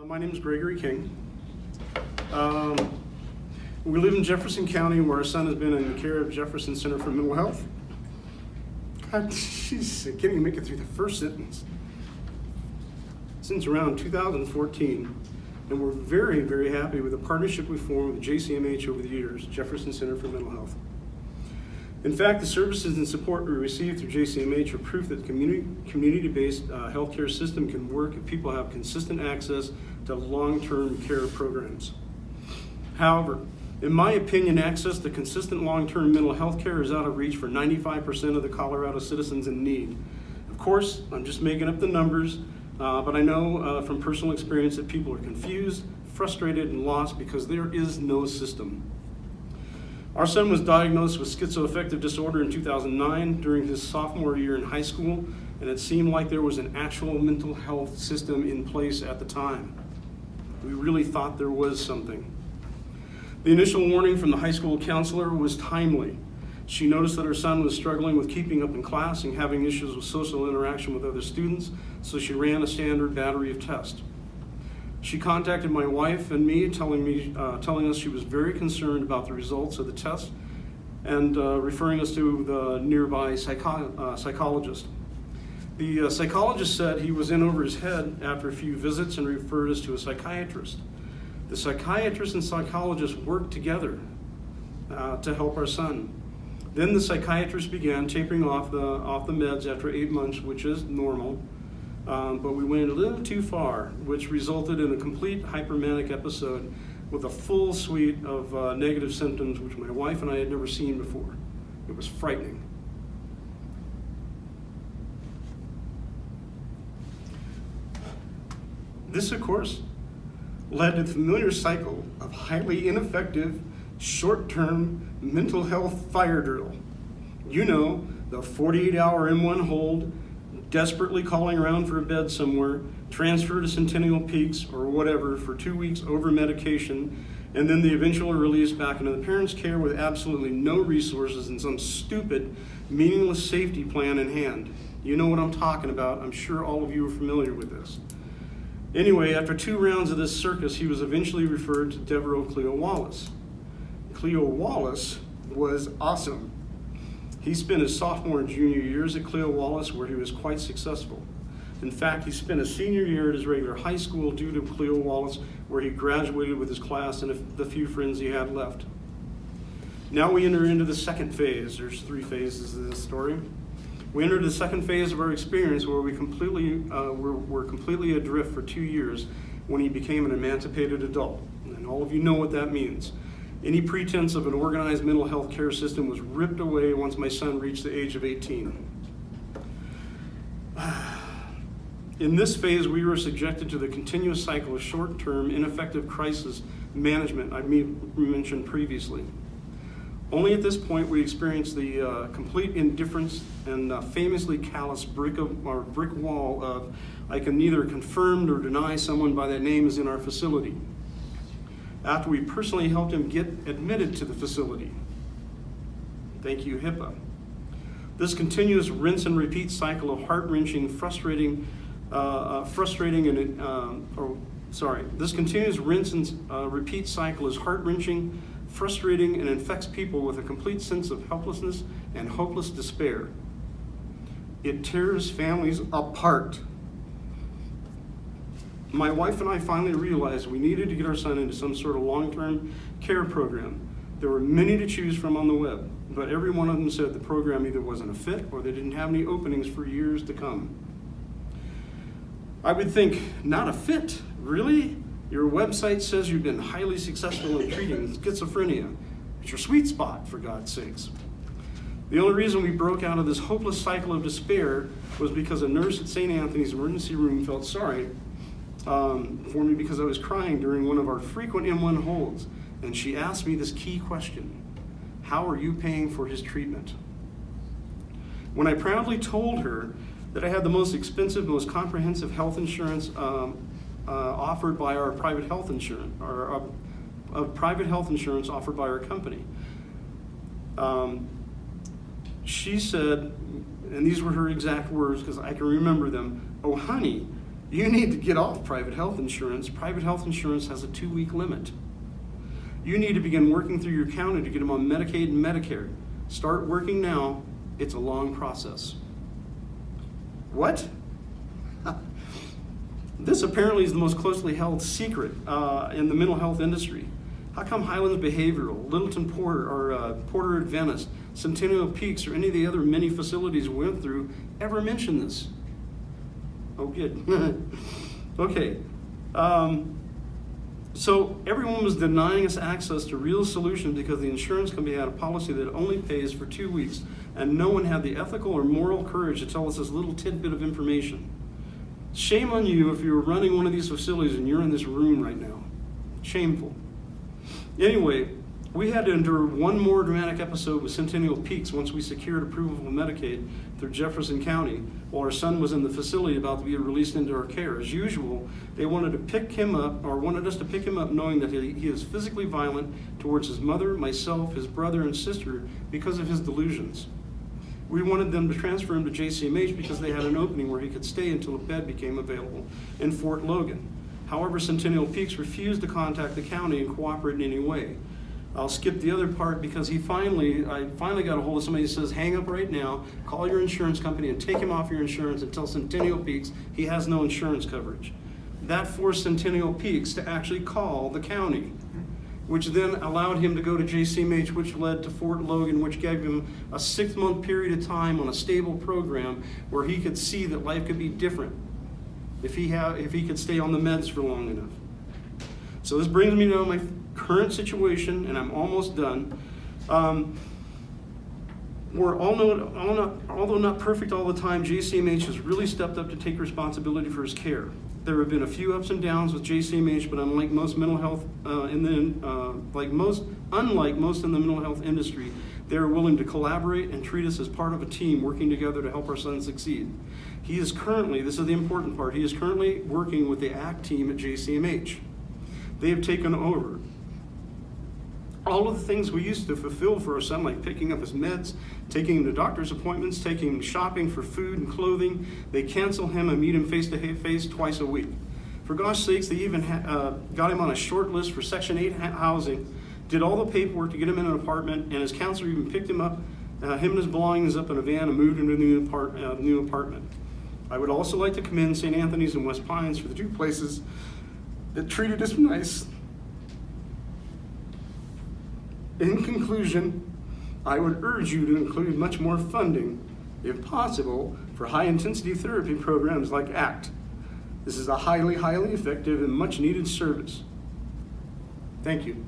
My name is Gregory King. We live in Jefferson County, where our son has been in the care of Jefferson Center for Mental Health. God, jeez, I can't even make it through the first sentence. Since around 2014, and we're very, very happy with the partnership we formed with JCMH over the years, Jefferson Center for Mental Health. In fact, the services and support we receive through JCMH are proof that the community-based healthcare system can work if people have consistent access to long-term care programs. However, in my opinion, access to consistent long-term mental health care is out of reach for 95% of the Colorado citizens in need. Of course, I'm just making up the numbers, but I know from personal experience that people are confused, frustrated, and lost because there is no system. Our son was diagnosed with schizoaffective disorder in 2009 during his sophomore year in high school, and it seemed like there was an actual mental health system in place at the time. We really thought there was something. The initial warning from the high school counselor was timely. She noticed that her son was struggling with keeping up in class and having issues with social interaction with other students, so she ran a standard battery of tests. She contacted my wife and me, telling us she was very concerned about the results of the test and referring us to the nearby psychologist. The psychologist said he was in over his head after a few visits and referred us to a psychiatrist. The psychiatrist and psychologist worked together to help our son. Then the psychiatrist began tapering off the meds after 8 months, which is normal. But we went a little too far, which resulted in a complete hypermanic episode with a full suite of negative symptoms, which my wife and I had never seen before. It was frightening. This, of course, led to the familiar cycle of highly ineffective, short-term mental health fire drill. You know, the 48-hour M1 hold, desperately calling around for a bed somewhere, transfer to Centennial Peaks or whatever for 2 weeks over medication, and then the eventual release back into the parents' care with absolutely no resources and some stupid, meaningless safety plan in hand. You know what I'm talking about. I'm sure all of you are familiar with this. Anyway, after 2 rounds of this circus, he was eventually referred to Devereaux Cleo Wallace. Cleo Wallace was awesome. He spent his sophomore and junior years at Cleo Wallace, where he was quite successful. In fact, he spent his senior year at his regular high school due to Cleo Wallace, where he graduated with his class and the few friends he had left. Now we enter into the second phase. There's 3 phases of this story. We entered the second phase of our experience, where we were completely adrift for 2 years when he became an emancipated adult. And all of you know what that means. Any pretense of an organized mental health care system was ripped away once my son reached the age of 18. In this phase, we were subjected to the continuous cycle of short-term, ineffective crisis management I mentioned previously. Only at this point we experienced the complete indifference and famously callous brick wall of I can neither confirm nor deny someone by that name is in our facility, after we personally helped him get admitted to the facility. Thank you, HIPAA. This continuous rinse and repeat cycle of heart-wrenching, this continuous rinse and repeat cycle is heart-wrenching, frustrating, and infects people with a complete sense of helplessness and hopeless despair. It tears families apart. My wife and I finally realized we needed to get our son into some sort of long-term care program. There were many to choose from on the web, but every one of them said the program either wasn't a fit or they didn't have any openings for years to come. I would think, not a fit? Really? Your website says you've been highly successful in treating schizophrenia. It's your sweet spot, for God's sakes. The only reason we broke out of this hopeless cycle of despair was because a nurse at St. Anthony's emergency room felt sorry for me because I was crying during one of our frequent M1 holds, and she asked me this key question: how are you paying for his treatment? When I proudly told her that I had the most expensive, most comprehensive health insurance offered by our private health insurance, or private health insurance offered by our company, she said, and these were her exact words because I can remember them, "Oh honey, You need to get off private health insurance. Private health insurance has a 2-week limit. You need to begin working through your county to get them on Medicaid and Medicare. Start working now. It's a long process. What? This apparently is the most closely held secret in the mental health industry. How come Highlands Behavioral, Littleton Porter, or Porter Adventist, Centennial Peaks, or any of the other many facilities we went through ever mentioned this? Oh, good. Okay. So everyone was denying us access to real solutions because the insurance company had a policy that only pays for 2 weeks, and no one had the ethical or moral courage to tell us this little tidbit of information. Shame on you if you're running one of these facilities and you're in this room right now. Shameful. Anyway, we had to endure one more dramatic episode with Centennial Peaks once we secured approval of Medicaid through Jefferson County while our son was in the facility about to be released into our care. As usual, they wanted us to pick him up knowing that he is physically violent towards his mother, myself, his brother, and sister because of his delusions. We wanted them to transfer him to JCMH because they had an opening where he could stay until a bed became available in Fort Logan. However, Centennial Peaks refused to contact the county and cooperate in any way. I'll skip the other part because I finally got a hold of somebody who says, hang up right now, call your insurance company and take him off your insurance and tell Centennial Peaks he has no insurance coverage. That forced Centennial Peaks to actually call the county, which then allowed him to go to JCMH, which led to Fort Logan, which gave him a 6-month period of time on a stable program where he could see that life could be different if he could stay on the meds for long enough. So this brings me to my current situation, and I'm almost done. Although not perfect all the time, JCMH has really stepped up to take responsibility for his care. There have been a few ups and downs with JCMH, but unlike most mental health unlike most in the mental health industry, they are willing to collaborate and treat us as part of a team working together to help our son succeed. He is currently, this is the important part, he is currently working with the ACT team at JCMH. They have taken over all of the things we used to fulfill for our son, like picking up his meds, taking him to doctor's appointments, taking him shopping for food and clothing. They cancel him and meet him face to face twice a week. For gosh sakes, they even got him on a short list for Section 8 housing, did all the paperwork to get him in an apartment, and his counselor even picked him up, him and his belongings up in a van and moved him to the new apartment. I would also like to commend St. Anthony's and West Pines for the 2 places that treated us nice. In conclusion, I would urge you to include much more funding, if possible, for high-intensity therapy programs like ACT. This is a highly, highly effective and much-needed service. Thank you.